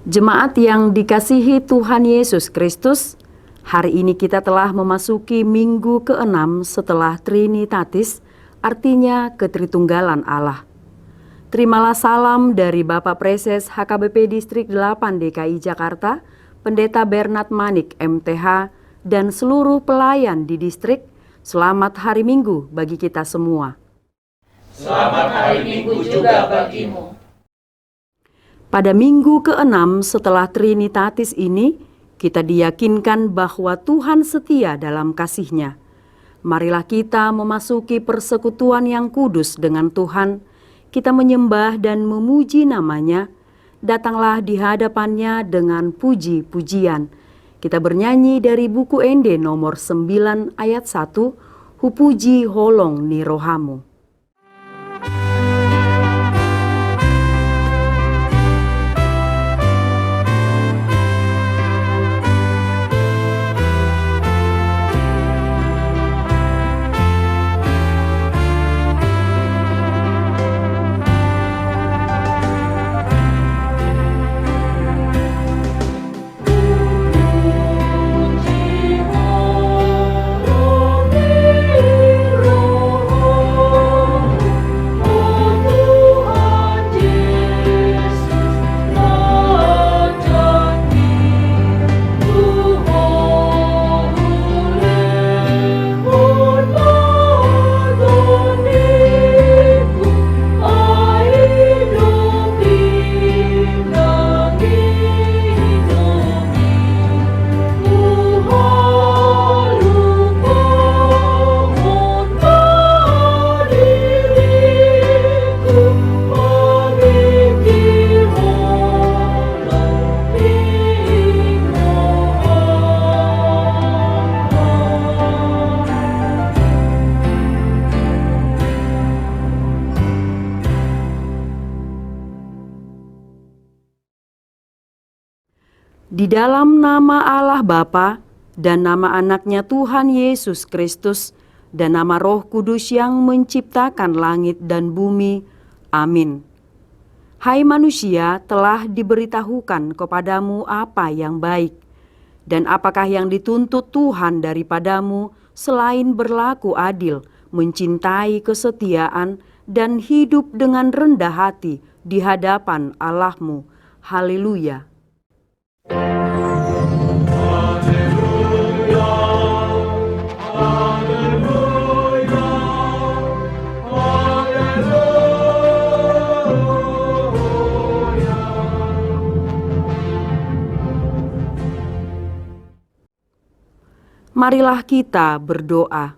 Jemaat yang dikasihi Tuhan Yesus Kristus, hari ini kita telah memasuki minggu ke-6 setelah Trinitatis, artinya Ketritunggalan Allah. Terimalah salam dari Bapak Preses HKBP Distrik 8 DKI Jakarta, Pendeta Bernard Manik MTH, dan seluruh pelayan di distrik. Selamat hari Minggu bagi kita semua. Selamat hari Minggu juga bagimu. Pada minggu ke-6 setelah Trinitatis ini, kita diyakinkan bahwa Tuhan setia dalam kasih-Nya. Marilah kita memasuki persekutuan yang kudus dengan Tuhan. Kita menyembah dan memuji nama-Nya. Datanglah di hadapan-Nya dengan puji-pujian. Kita bernyanyi dari buku Ende nomor 9 ayat 1, Hupuji holong ni rohamu. Di dalam nama Allah Bapa dan nama anaknya Tuhan Yesus Kristus dan nama Roh Kudus yang menciptakan langit dan bumi. Amin. Hai manusia, telah diberitahukan kepadamu apa yang baik, dan apakah yang dituntut Tuhan daripadamu selain berlaku adil, mencintai kesetiaan, dan hidup dengan rendah hati di hadapan Allahmu. Haleluya. Marilah kita berdoa.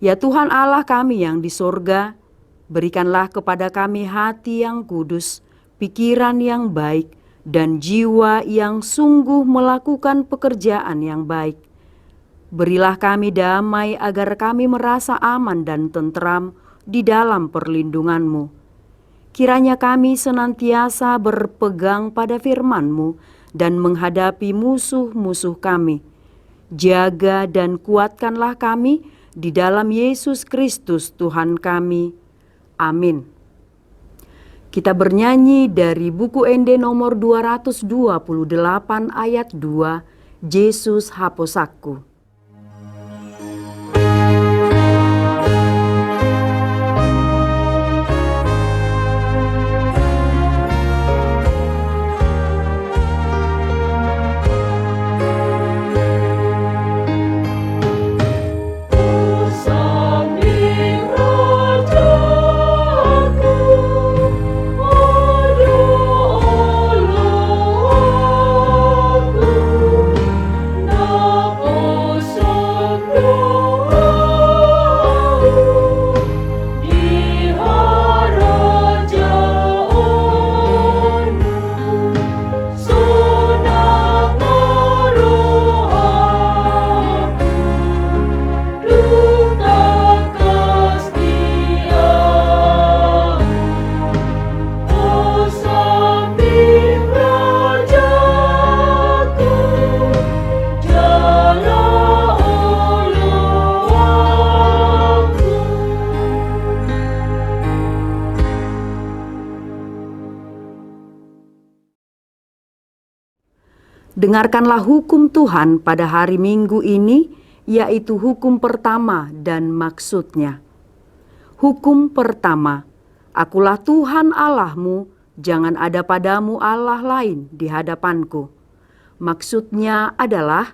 Ya Tuhan Allah kami yang di sorga, berikanlah kepada kami hati yang kudus, pikiran yang baik, dan jiwa yang sungguh melakukan pekerjaan yang baik. Berilah kami damai agar kami merasa aman dan tentram di dalam perlindungan-Mu. Kiranya kami senantiasa berpegang pada firman-Mu dan menghadapi musuh-musuh kami. Jaga dan kuatkanlah kami di dalam Yesus Kristus Tuhan kami. Amin. Kita bernyanyi dari buku Ende nomor 228 ayat 2, Yesus Haposaku. Oh Dengarkanlah hukum Tuhan pada hari Minggu ini, yaitu hukum pertama dan maksudnya. Hukum pertama, Akulah Tuhan Allahmu, jangan ada padamu Allah lain di hadapanku. Maksudnya adalah,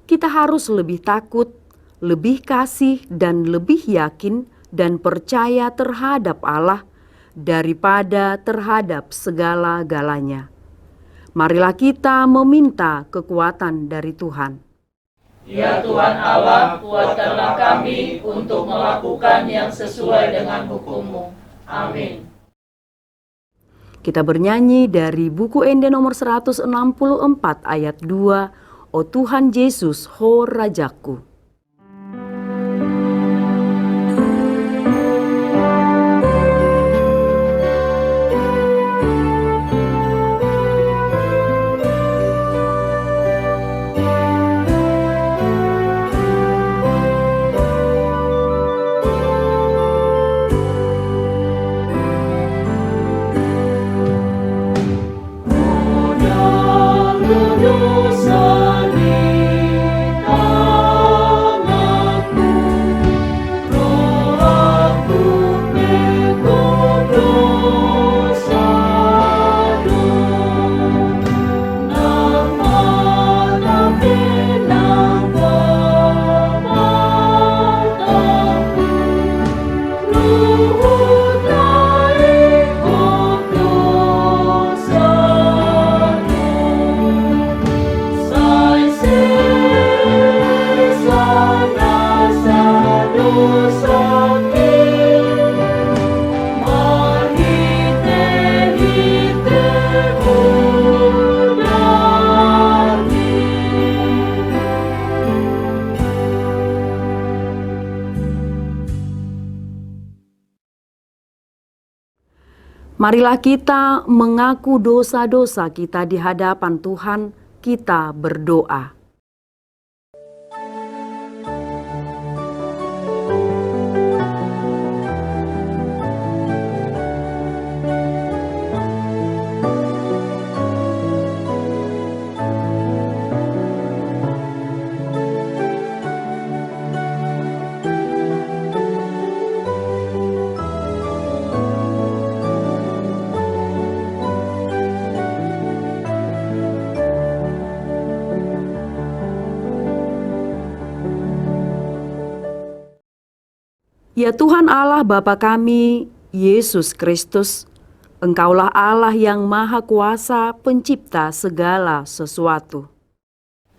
kita harus lebih takut, lebih kasih dan lebih yakin dan percaya terhadap Allah daripada terhadap segala-galanya. Marilah kita meminta kekuatan dari Tuhan. Ya Tuhan Allah, kuatkanlah kami untuk melakukan yang sesuai dengan hukum-Mu. Amin. Kita bernyanyi dari buku Ende nomor 164 ayat 2, O Tuhan Yesus, Ho Rajaku. Marilah kita mengaku dosa-dosa kita di hadapan Tuhan, kita berdoa. Ya Tuhan Allah Bapa kami, Yesus Kristus, Engkaulah Allah yang Maha Kuasa, pencipta segala sesuatu.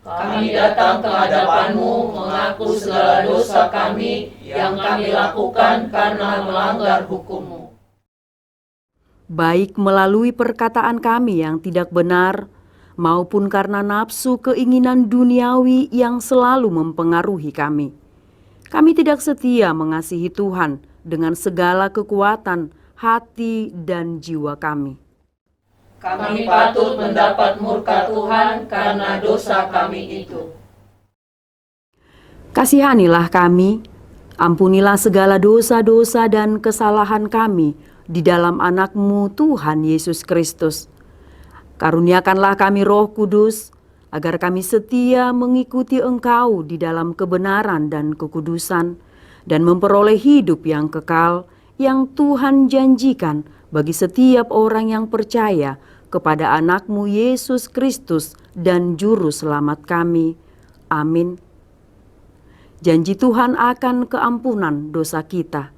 Kami datang ke hadapan-Mu mengaku segala dosa kami yang kami lakukan karena melanggar hukum-Mu. Baik melalui perkataan kami yang tidak benar, maupun karena nafsu keinginan duniawi yang selalu mempengaruhi kami. Kami tidak setia mengasihi Tuhan dengan segala kekuatan hati dan jiwa kami. Kami patut mendapat murka Tuhan karena dosa kami itu. Kasihanilah kami, ampunilah segala dosa-dosa dan kesalahan kami di dalam Anak-Mu Tuhan Yesus Kristus. Karuniakanlah kami Roh Kudus, agar kami setia mengikuti Engkau di dalam kebenaran dan kekudusan, dan memperoleh hidup yang kekal yang Tuhan janjikan bagi setiap orang yang percaya kepada Anak-Mu Yesus Kristus dan Juru Selamat kami. Amin. Janji Tuhan akan keampunan dosa kita.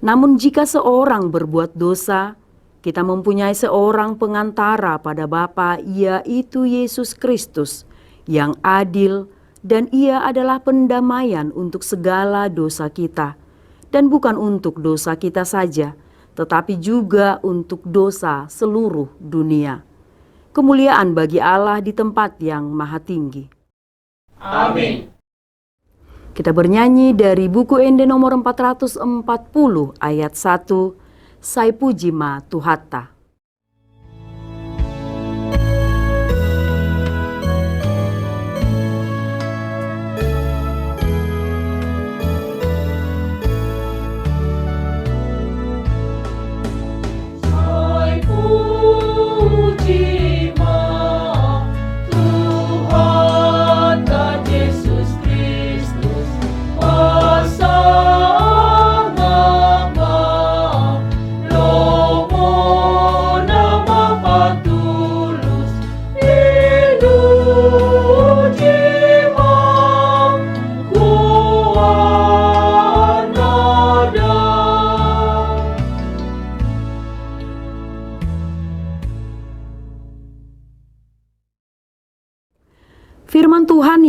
Namun jika seorang berbuat dosa, kita mempunyai seorang pengantara pada Bapa, yaitu Yesus Kristus, yang adil, dan Ia adalah pendamaian untuk segala dosa kita, dan bukan untuk dosa kita saja, tetapi juga untuk dosa seluruh dunia. Kemuliaan bagi Allah di tempat yang maha tinggi. Amin. Kita bernyanyi dari buku Ende nomor 440 ayat 1, Sai Pujima Tuhatta. Sai Pujima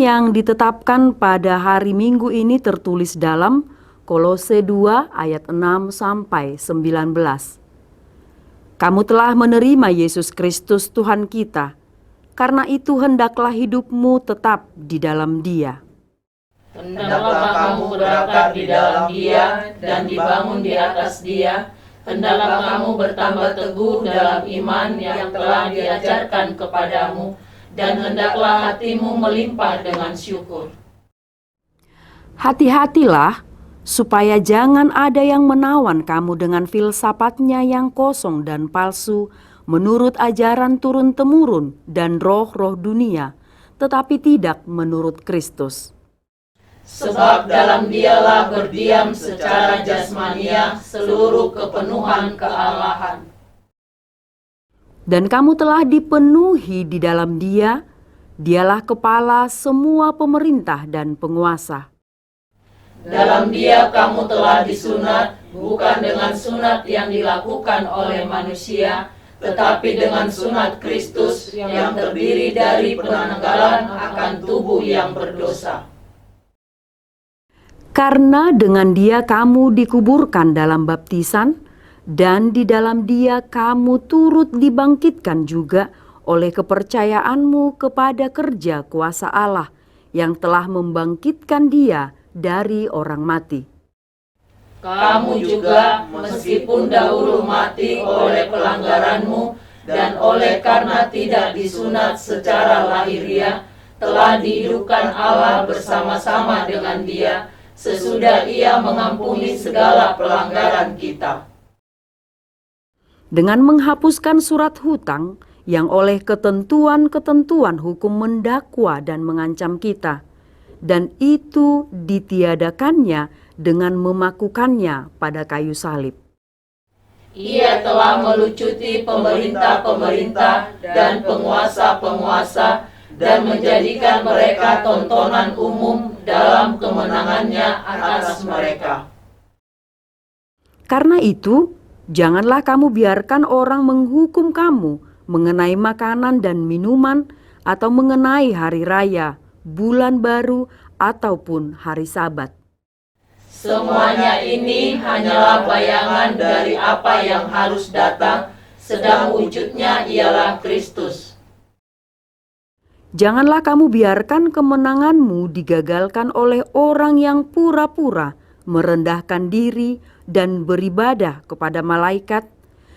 yang ditetapkan pada hari Minggu ini tertulis dalam Kolose 2 ayat 6 sampai 19. Kamu telah menerima Yesus Kristus Tuhan kita, karena itu hendaklah hidupmu tetap di dalam Dia. Hendaklah kamu berakar di dalam Dia dan dibangun di atas Dia. Hendaklah kamu bertambah teguh dalam iman yang telah diajarkan kepadamu, dan hendaklah hatimu melimpah dengan syukur. Hati-hatilah, supaya jangan ada yang menawan kamu dengan filsafatnya yang kosong dan palsu, menurut ajaran turun-temurun dan roh-roh dunia, tetapi tidak menurut Kristus. Sebab dalam Dialah berdiam secara jasmania seluruh kepenuhan kealahan. Dan kamu telah dipenuhi di dalam Dia, Dialah kepala semua pemerintah dan penguasa. Dalam Dia kamu telah disunat, bukan dengan sunat yang dilakukan oleh manusia, tetapi dengan sunat Kristus yang terdiri dari penanggalan akan tubuh yang berdosa. Karena dengan Dia kamu dikuburkan dalam baptisan, dan di dalam Dia kamu turut dibangkitkan juga oleh kepercayaanmu kepada kerja kuasa Allah yang telah membangkitkan Dia dari orang mati. Kamu juga, meskipun dahulu mati oleh pelanggaranmu dan oleh karena tidak disunat secara lahiriah, telah dihidupkan Allah bersama-sama dengan Dia, sesudah Ia mengampuni segala pelanggaran kita. Dengan menghapuskan surat hutang yang oleh ketentuan-ketentuan hukum mendakwa dan mengancam kita, dan itu ditiadakannya dengan memakukannya pada kayu salib. Ia telah melucuti pemerintah-pemerintah dan penguasa-penguasa dan menjadikan mereka tontonan umum dalam kemenangannya atas mereka. Karena itu, janganlah kamu biarkan orang menghukum kamu mengenai makanan dan minuman, atau mengenai hari raya, bulan baru, ataupun hari Sabat. Semuanya ini hanyalah bayangan dari apa yang harus datang, sedang wujudnya ialah Kristus. Janganlah kamu biarkan kemenanganmu digagalkan oleh orang yang pura-pura merendahkan diri dan beribadah kepada malaikat,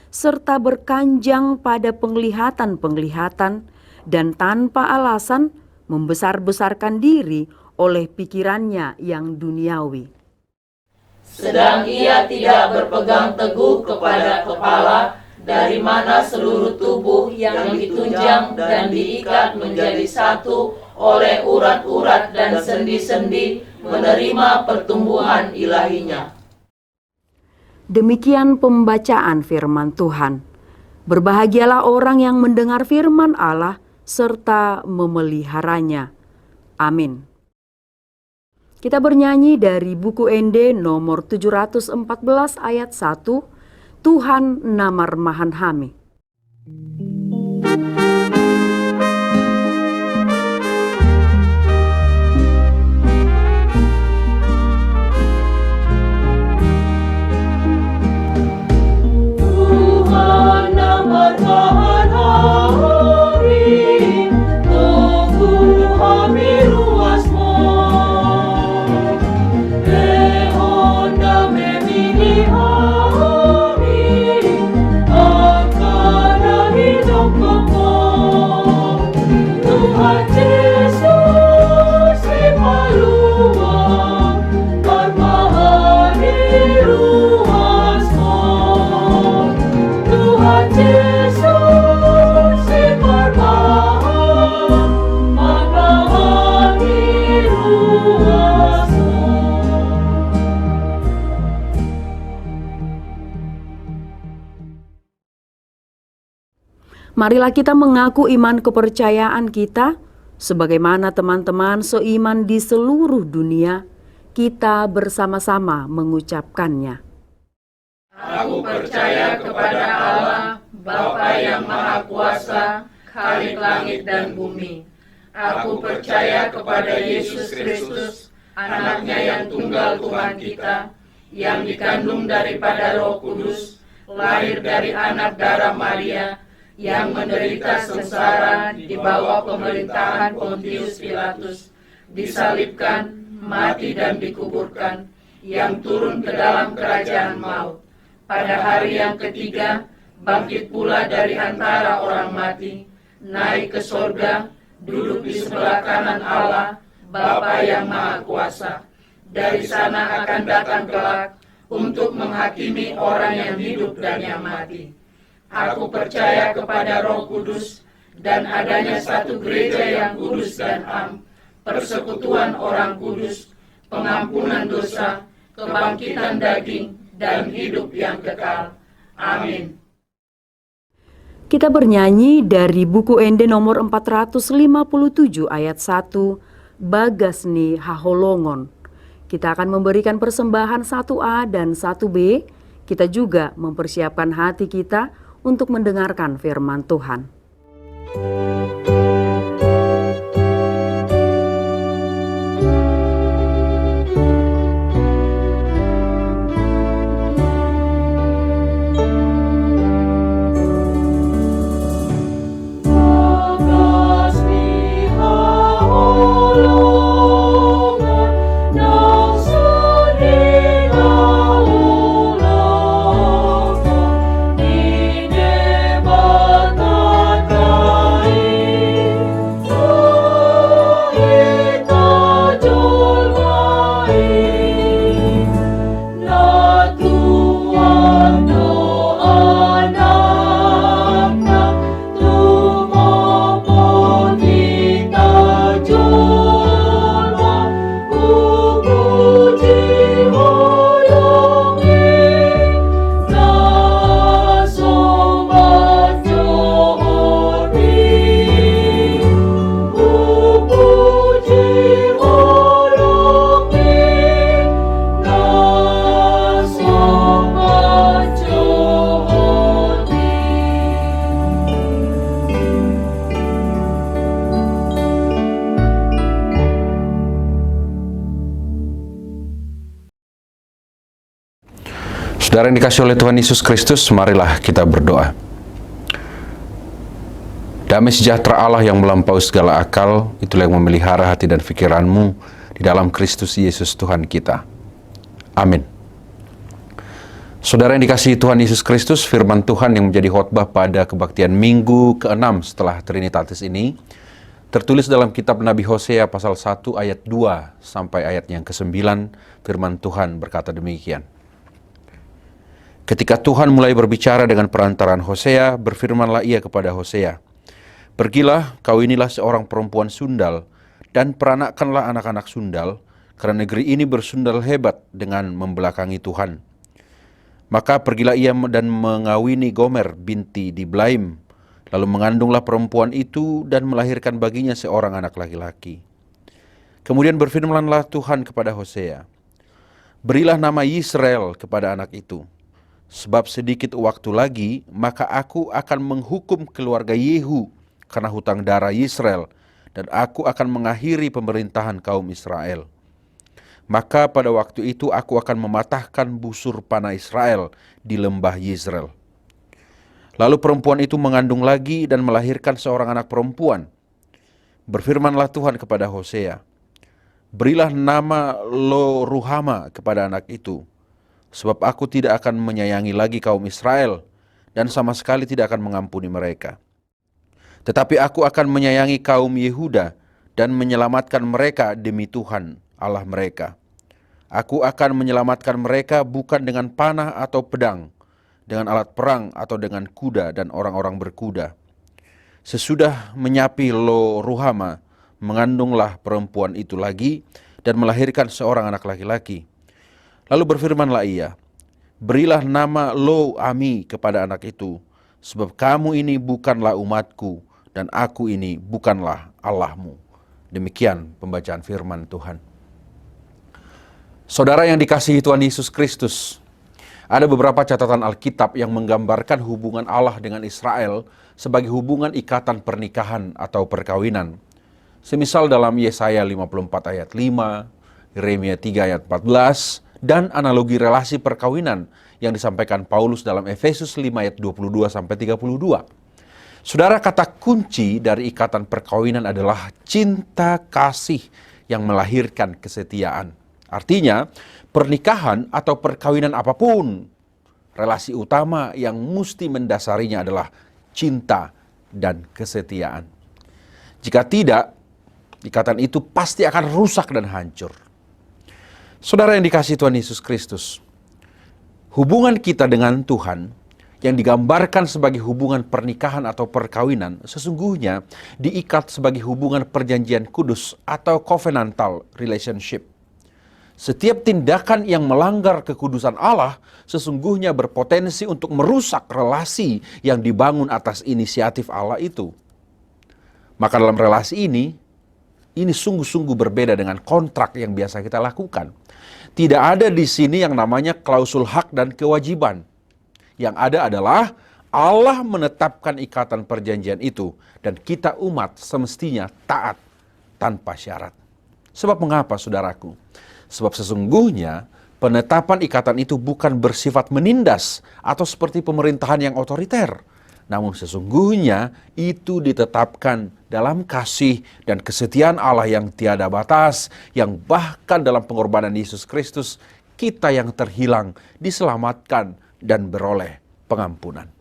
serta berkanjang pada penglihatan-penglihatan, dan tanpa alasan membesar-besarkan diri oleh pikirannya yang duniawi. Sedang ia tidak berpegang teguh kepada kepala, dari mana seluruh tubuh yang ditunjang dan diikat menjadi satu oleh urat-urat dan sendi-sendi menerima pertumbuhan ilahinya. Demikian pembacaan firman Tuhan. Berbahagialah orang yang mendengar firman Allah serta memeliharanya. Amin. Kita bernyanyi dari buku ND nomor 714 ayat 1, Tuhan namar mahan hami. Tuhan namar mahan hami, tunggu hami ruasmu. Ehonda memini Tuhan Yesus imaluang marmahani ruasmu. Tuhan Yesus imarmahang marmahani ruasmu. Marilah kita mengaku iman kepercayaan kita, sebagaimana teman-teman seiman di seluruh dunia, kita bersama-sama mengucapkannya. Aku percaya kepada Allah, Bapa yang Maha Kuasa, Khalik langit dan bumi. Aku percaya kepada Yesus Kristus, anaknya yang tunggal Tuhan kita, yang dikandung daripada Roh Kudus, lahir dari anak darah Maria, yang menderita sengsara di bawah pemerintahan Pontius Pilatus, disalibkan, mati dan dikuburkan, yang turun ke dalam kerajaan maut. Pada hari yang ketiga, bangkit pula dari antara orang mati, naik ke sorga, duduk di sebelah kanan Allah, Bapa yang Maha Kuasa. Dari sana akan datang kelak untuk menghakimi orang yang hidup dan yang mati. Aku percaya kepada Roh Kudus dan adanya satu gereja yang kudus dan am, persekutuan orang kudus, pengampunan dosa, kebangkitan daging, dan hidup yang kekal. Amin. Kita bernyanyi dari buku Ende nomor 457 ayat 1, Bagasni Haholongon. Kita akan memberikan persembahan 1A dan 1B. Kita juga mempersiapkan hati kita untuk mendengarkan firman Tuhan. Saudara yang dikasihi oleh Tuhan Yesus Kristus, marilah kita berdoa. Damai sejahtera Allah yang melampaui segala akal, itulah yang memelihara hati dan pikiranmu di dalam Kristus Yesus Tuhan kita. Amin. Saudara yang dikasihi Tuhan Yesus Kristus, firman Tuhan yang menjadi khotbah pada kebaktian minggu ke-6 setelah Trinitatis ini, tertulis dalam kitab Nabi Hosea pasal 1 ayat 2 sampai ayat yang ke-9, firman Tuhan berkata demikian. Ketika Tuhan mulai berbicara dengan perantaran Hosea, berfirmanlah ia kepada Hosea, "Pergilah, kawinilah seorang perempuan sundal, dan peranakkanlah anak-anak sundal, karena negeri ini bersundal hebat dengan membelakangi Tuhan." Maka pergilah ia dan mengawini Gomer binti Diblaim, lalu mengandunglah perempuan itu dan melahirkan baginya seorang anak laki-laki. Kemudian berfirmanlah Tuhan kepada Hosea, "Berilah nama Yisrael kepada anak itu, sebab sedikit waktu lagi, maka aku akan menghukum keluarga Yehu karena hutang darah Yisrael, dan aku akan mengakhiri pemerintahan kaum Israel. Maka pada waktu itu aku akan mematahkan busur panah Israel di lembah Yizreel." Lalu perempuan itu mengandung lagi dan melahirkan seorang anak perempuan. Berfirmanlah Tuhan kepada Hosea, "Berilah nama Lo Ruhama kepada anak itu, sebab aku tidak akan menyayangi lagi kaum Israel dan sama sekali tidak akan mengampuni mereka. Tetapi aku akan menyayangi kaum Yehuda dan menyelamatkan mereka demi Tuhan Allah mereka. Aku akan menyelamatkan mereka bukan dengan panah atau pedang, dengan alat perang atau dengan kuda dan orang-orang berkuda." Sesudah menyapi Lo Ruhama, mengandunglah perempuan itu lagi dan melahirkan seorang anak laki-laki. Lalu berfirmanlah ia, "Berilah nama Lo Ami kepada anak itu, sebab kamu ini bukanlah umatku, dan aku ini bukanlah Allahmu." Demikian pembacaan firman Tuhan. Saudara yang dikasihi Tuhan Yesus Kristus, ada beberapa catatan Alkitab yang menggambarkan hubungan Allah dengan Israel sebagai hubungan ikatan pernikahan atau perkawinan. Semisal dalam Yesaya 54 ayat 5, Yeremia 3 ayat 14, dan analogi relasi perkawinan yang disampaikan Paulus dalam Efesus 5 ayat 22 sampai 32. Saudara, kata kunci dari ikatan perkawinan adalah cinta kasih yang melahirkan kesetiaan. Artinya, pernikahan atau perkawinan apapun, relasi utama yang mesti mendasarinya adalah cinta dan kesetiaan. Jika tidak, ikatan itu pasti akan rusak dan hancur. Saudara yang dikasihi Tuhan Yesus Kristus, hubungan kita dengan Tuhan yang digambarkan sebagai hubungan pernikahan atau perkawinan sesungguhnya diikat sebagai hubungan perjanjian kudus atau covenantal relationship. Setiap tindakan yang melanggar kekudusan Allah sesungguhnya berpotensi untuk merusak relasi yang dibangun atas inisiatif Allah itu. Maka dalam relasi ini sungguh-sungguh berbeda dengan kontrak yang biasa kita lakukan. Tidak ada di sini yang namanya klausul hak dan kewajiban. Yang ada adalah Allah menetapkan ikatan perjanjian itu dan kita umat semestinya taat tanpa syarat. Sebab mengapa, saudaraku? Sebab sesungguhnya penetapan ikatan itu bukan bersifat menindas atau seperti pemerintahan yang otoriter. Namun sesungguhnya itu ditetapkan dalam kasih dan kesetiaan Allah yang tiada batas, yang bahkan dalam pengorbanan Yesus Kristus, kita yang terhilang diselamatkan dan beroleh pengampunan.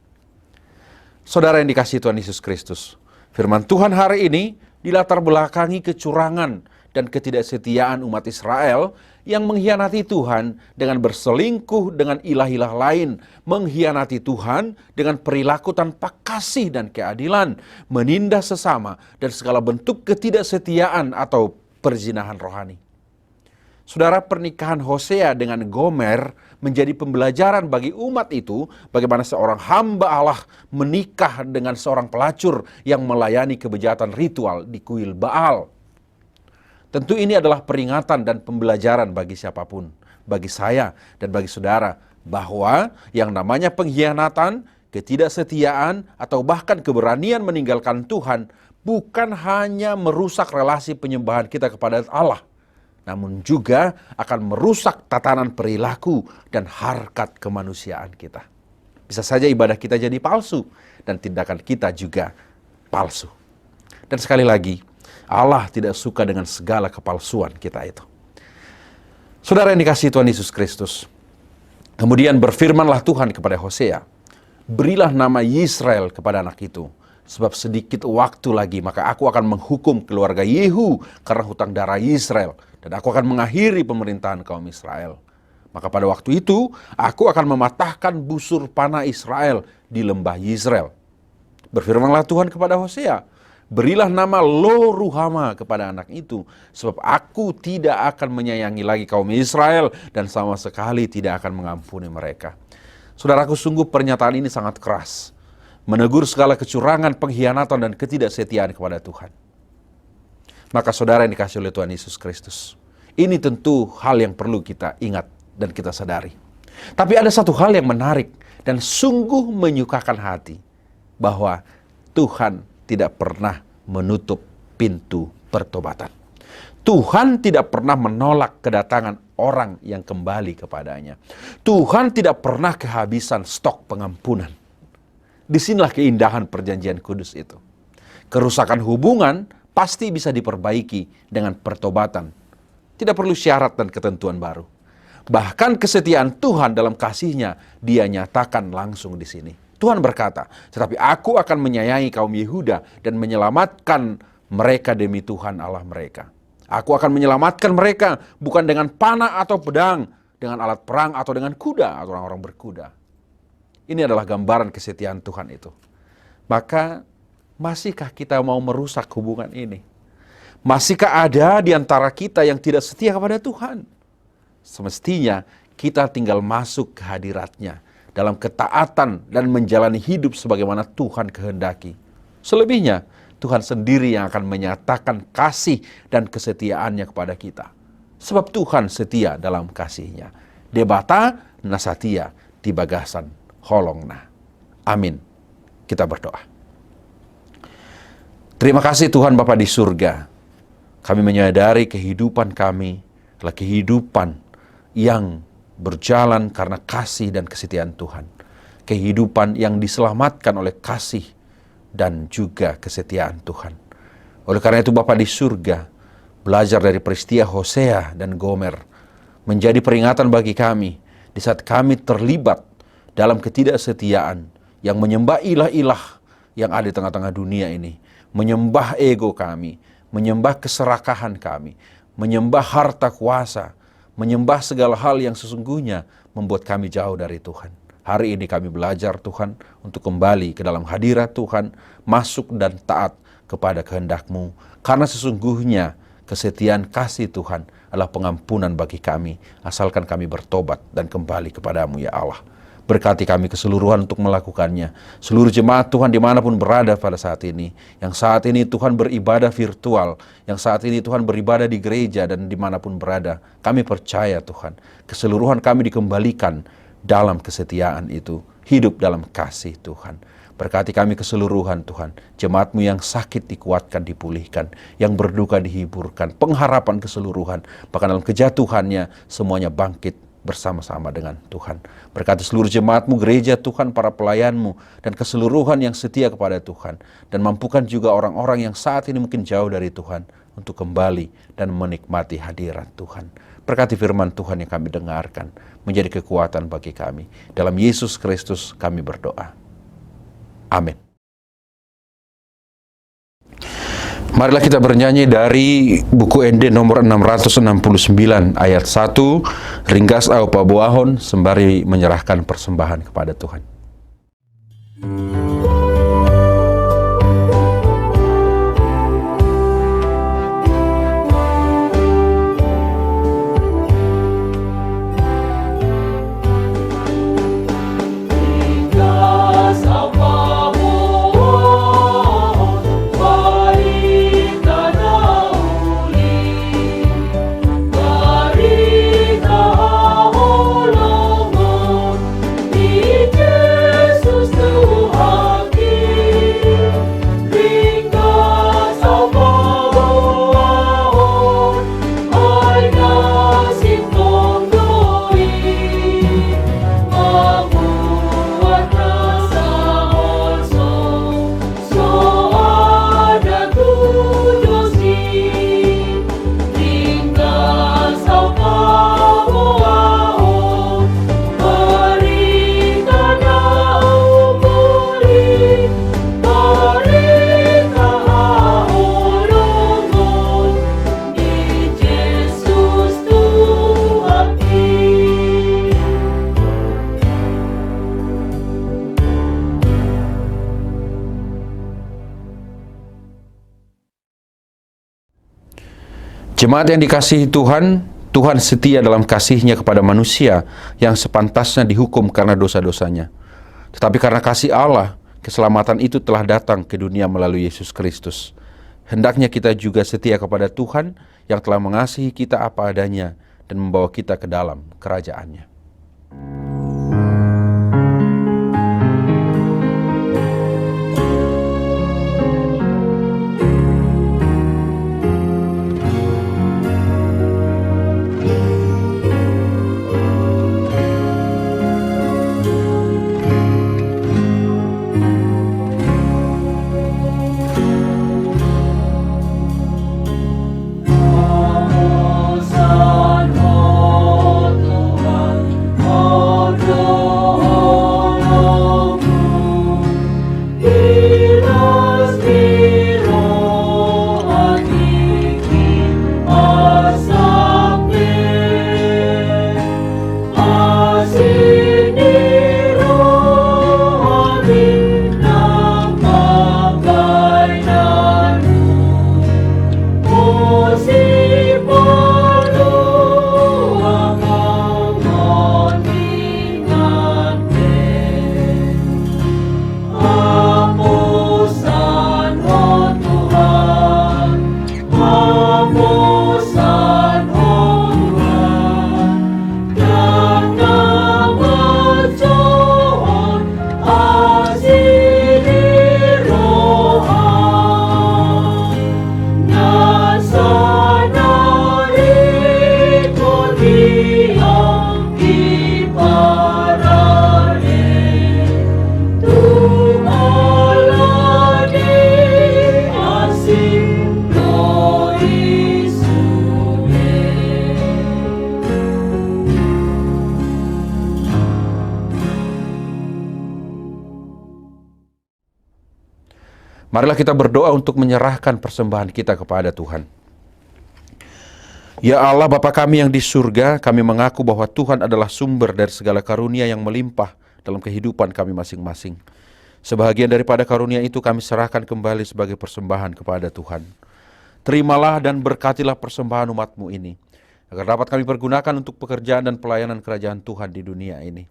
Saudara yang dikasihi Tuhan Yesus Kristus, firman Tuhan hari ini dilatar belakangi kecurangan dan ketidaksetiaan umat Israel yang mengkhianati Tuhan dengan berselingkuh dengan ilah-ilah lain, mengkhianati Tuhan dengan perilaku tanpa kasih dan keadilan, menindas sesama, dan segala bentuk ketidaksetiaan atau perzinahan rohani. Saudara, pernikahan Hosea dengan Gomer menjadi pembelajaran bagi umat itu bagaimana seorang hamba Allah menikah dengan seorang pelacur yang melayani kebejatan ritual di kuil Baal. Tentu ini adalah peringatan dan pembelajaran bagi siapapun, bagi saya dan bagi saudara, bahwa yang namanya pengkhianatan, ketidaksetiaan, atau bahkan keberanian meninggalkan Tuhan bukan hanya merusak relasi penyembahan kita kepada Allah, namun juga akan merusak tatanan perilaku dan harkat kemanusiaan kita. Bisa saja ibadah kita jadi palsu dan tindakan kita juga palsu. Dan sekali lagi, Allah tidak suka dengan segala kepalsuan kita itu. Saudara yang dikasihi Tuhan Yesus Kristus, kemudian berfirmanlah Tuhan kepada Hosea, berilah nama Yisrael kepada anak itu, sebab sedikit waktu lagi maka aku akan menghukum keluarga Yehu karena hutang darah Yisrael, dan aku akan mengakhiri pemerintahan kaum Israel. Maka pada waktu itu aku akan mematahkan busur panah Israel di lembah Yizreel. Berfirmanlah Tuhan kepada Hosea, berilah nama Lo Ruhama kepada anak itu, sebab aku tidak akan menyayangi lagi kaum Israel dan sama sekali tidak akan mengampuni mereka. Saudaraku, sungguh pernyataan ini sangat keras, menegur segala kecurangan, pengkhianatan, dan ketidaksetiaan kepada Tuhan. Maka saudara yang dikasihi oleh Tuhan Yesus Kristus, ini tentu hal yang perlu kita ingat dan kita sadari. Tapi ada satu hal yang menarik dan sungguh menyukakan hati, bahwa Tuhan tidak pernah menutup pintu pertobatan. Tuhan tidak pernah menolak kedatangan orang yang kembali kepadanya. Tuhan tidak pernah kehabisan stok pengampunan. Disinilah keindahan perjanjian kudus itu. Kerusakan hubungan pasti bisa diperbaiki dengan pertobatan. Tidak perlu syarat dan ketentuan baru. Bahkan kesetiaan Tuhan dalam kasih-Nya Dia nyatakan langsung di sini. Tuhan berkata, tetapi aku akan menyayangi kaum Yehuda dan menyelamatkan mereka demi Tuhan Allah mereka. Aku akan menyelamatkan mereka bukan dengan panah atau pedang, dengan alat perang atau dengan kuda atau orang-orang berkuda. Ini adalah gambaran kesetiaan Tuhan itu. Maka masihkah kita mau merusak hubungan ini? Masihkah ada di antara kita yang tidak setia kepada Tuhan? Semestinya kita tinggal masuk ke hadirat-Nya dalam ketaatan dan menjalani hidup sebagaimana Tuhan kehendaki. Selebihnya, Tuhan sendiri yang akan menyatakan kasih dan kesetiaannya kepada kita. Sebab Tuhan setia dalam kasih-Nya. Debata nasatia di bagasan holongna. Amin. Kita berdoa. Terima kasih Tuhan Bapa di surga. Kami menyadari kehidupan kami adalah kehidupan yang berjalan karena kasih dan kesetiaan Tuhan. Kehidupan yang diselamatkan oleh kasih dan juga kesetiaan Tuhan. Oleh karena itu Bapa di surga, belajar dari peristiwa Hosea dan Gomer menjadi peringatan bagi kami di saat kami terlibat dalam ketidaksetiaan yang menyembah ilah-ilah yang ada di tengah-tengah dunia ini, menyembah ego kami, menyembah keserakahan kami, menyembah harta kuasa, menyembah segala hal yang sesungguhnya membuat kami jauh dari Tuhan. Hari ini kami belajar Tuhan untuk kembali ke dalam hadirat Tuhan, masuk dan taat kepada kehendak-Mu. Karena sesungguhnya kesetiaan kasih Tuhan adalah pengampunan bagi kami, asalkan kami bertobat dan kembali kepada-Mu ya Allah. Berkati kami keseluruhan untuk melakukannya. Seluruh jemaat Tuhan dimanapun berada pada saat ini. Yang saat ini Tuhan beribadah virtual. Yang saat ini Tuhan beribadah di gereja dan dimanapun berada. Kami percaya Tuhan, keseluruhan kami dikembalikan dalam kesetiaan itu. Hidup dalam kasih Tuhan. Berkati kami keseluruhan Tuhan. Jemaat-Mu yang sakit dikuatkan, dipulihkan. Yang berduka dihiburkan. Pengharapan keseluruhan. Bahkan dalam kejatuhannya semuanya bangkit bersama-sama dengan Tuhan. Berkati seluruh jemaat-Mu, gereja Tuhan, para pelayan-Mu, dan keseluruhan yang setia kepada Tuhan. Dan mampukan juga orang-orang yang saat ini mungkin jauh dari Tuhan untuk kembali dan menikmati hadirat Tuhan. Berkati firman Tuhan yang kami dengarkan menjadi kekuatan bagi kami. Dalam Yesus Kristus kami berdoa. Amin. Marilah kita bernyanyi dari buku ND nomor 669 ayat 1, Ringgas au pabuahon, sembari menyerahkan persembahan kepada Tuhan. Jemaat yang dikasihi Tuhan, Tuhan setia dalam kasih-Nya kepada manusia yang sepantasnya dihukum karena dosa-dosanya. Tetapi karena kasih Allah, keselamatan itu telah datang ke dunia melalui Yesus Kristus. Hendaknya kita juga setia kepada Tuhan yang telah mengasihi kita apa adanya dan membawa kita ke dalam kerajaan-Nya. Tuhan, oh Marilah kita berdoa untuk menyerahkan persembahan kita kepada Tuhan. Ya Allah, Bapa kami yang di surga, kami mengaku bahwa Tuhan adalah sumber dari segala karunia yang melimpah dalam kehidupan kami masing-masing. Sebahagian daripada karunia itu kami serahkan kembali sebagai persembahan kepada Tuhan. Terimalah dan berkatilah persembahan umat-Mu ini, agar dapat kami pergunakan untuk pekerjaan dan pelayanan kerajaan Tuhan di dunia ini.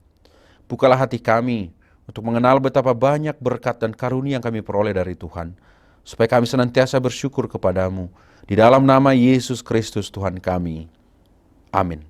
Bukalah hati kami untuk mengenal betapa banyak berkat dan karunia yang kami peroleh dari Tuhan, supaya kami senantiasa bersyukur kepadamu. Di dalam nama Yesus Kristus Tuhan kami. Amin.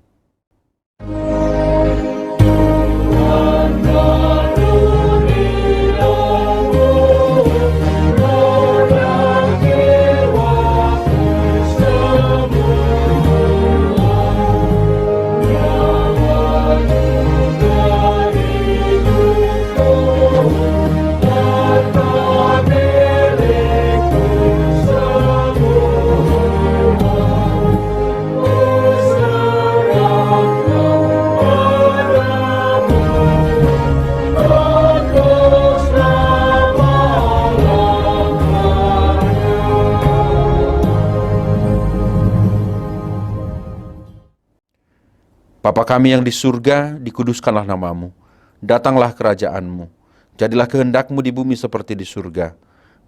Bapa kami yang di surga, dikuduskanlah namamu. Datanglah kerajaan-Mu. Jadilah kehendak-Mu di bumi seperti di surga.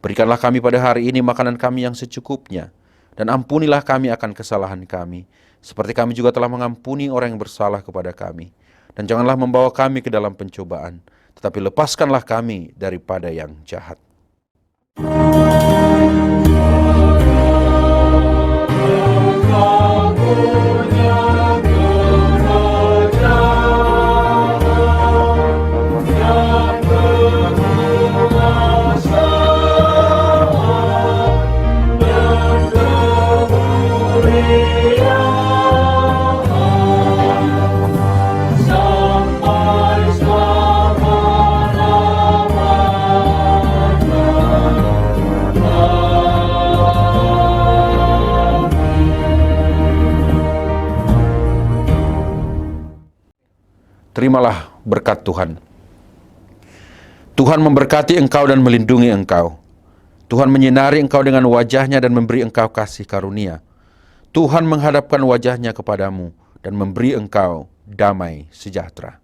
Berikanlah kami pada hari ini makanan kami yang secukupnya. Dan ampunilah kami akan kesalahan kami, seperti kami juga telah mengampuni orang yang bersalah kepada kami. Dan janganlah membawa kami ke dalam pencobaan, tetapi lepaskanlah kami daripada yang jahat. Terimalah berkat Tuhan. Tuhan memberkati engkau dan melindungi engkau. Tuhan menyinari engkau dengan wajah-Nya dan memberi engkau kasih karunia. Tuhan menghadapkan wajah-Nya kepadamu dan memberi engkau damai sejahtera.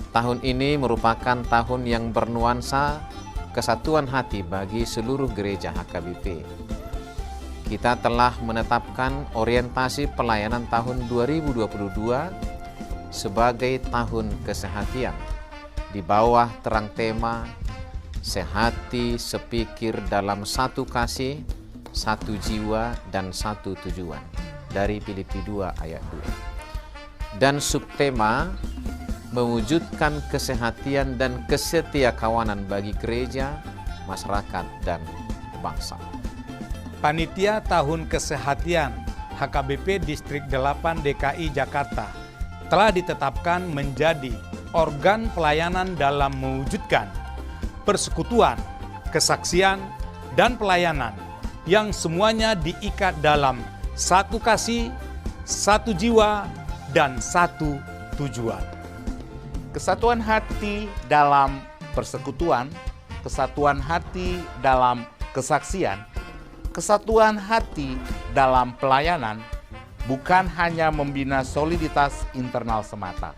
Tahun ini merupakan tahun yang bernuansa kesatuan hati bagi seluruh gereja HKBP. Kita telah menetapkan orientasi pelayanan tahun 2022 sebagai tahun kesehatian di bawah terang tema sehati sepikir dalam satu kasih, satu jiwa dan satu tujuan dari Filipi 2 ayat 2. Dan subtema mewujudkan kesehatian dan kesetiakawanan bagi gereja, masyarakat, dan bangsa. Panitia Tahun Kesehatian HKBP Distrik 8 DKI Jakarta telah ditetapkan menjadi organ pelayanan dalam mewujudkan persekutuan, kesaksian, dan pelayanan yang semuanya diikat dalam satu kasih, satu jiwa, dan satu tujuan. Kesatuan hati dalam persekutuan, kesatuan hati dalam kesaksian, kesatuan hati dalam pelayanan bukan hanya membina soliditas internal semata,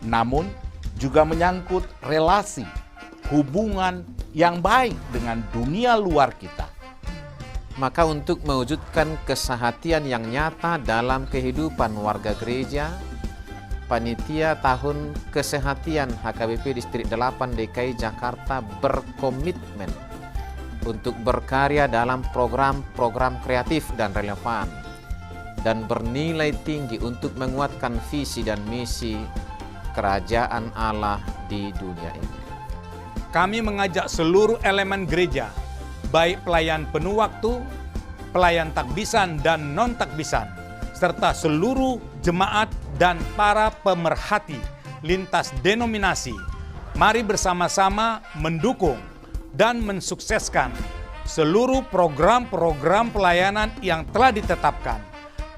namun juga menyangkut relasi, hubungan yang baik dengan dunia luar kita. Maka untuk mewujudkan kesehatian yang nyata dalam kehidupan warga gereja, Panitia Tahun Kesehatian HKBP Distrik 8 DKI Jakarta berkomitmen untuk berkarya dalam program-program kreatif dan relevan dan bernilai tinggi untuk menguatkan visi dan misi kerajaan Allah di dunia ini. Kami mengajak seluruh elemen gereja, baik pelayan penuh waktu, pelayan takbisan dan non-takbisan, serta seluruh jemaat dan para pemerhati lintas denominasi, mari bersama-sama mendukung dan mensukseskan seluruh program-program pelayanan yang telah ditetapkan,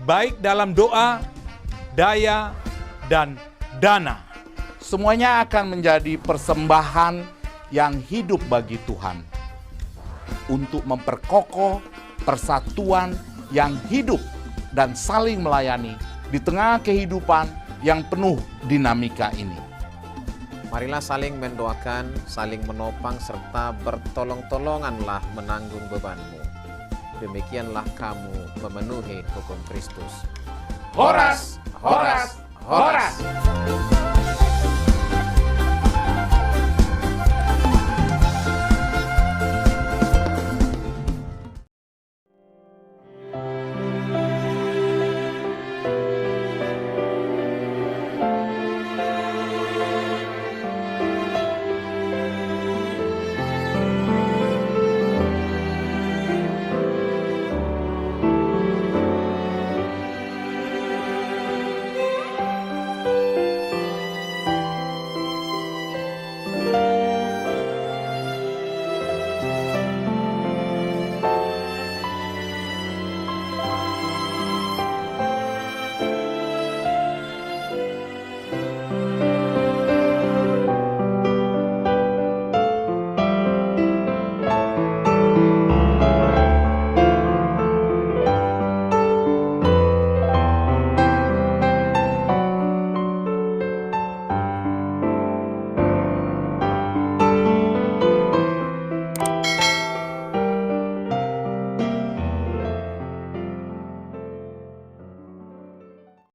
baik dalam doa, daya, dan dana. Semuanya akan menjadi persembahan yang hidup bagi Tuhan untuk memperkokoh persatuan yang hidup dan saling melayani di tengah kehidupan yang penuh dinamika ini. Marilah saling mendoakan, saling menopang, serta bertolong-tolonganlah menanggung bebanmu. Demikianlah kamu memenuhi hukum Kristus. Horas, horas, horas.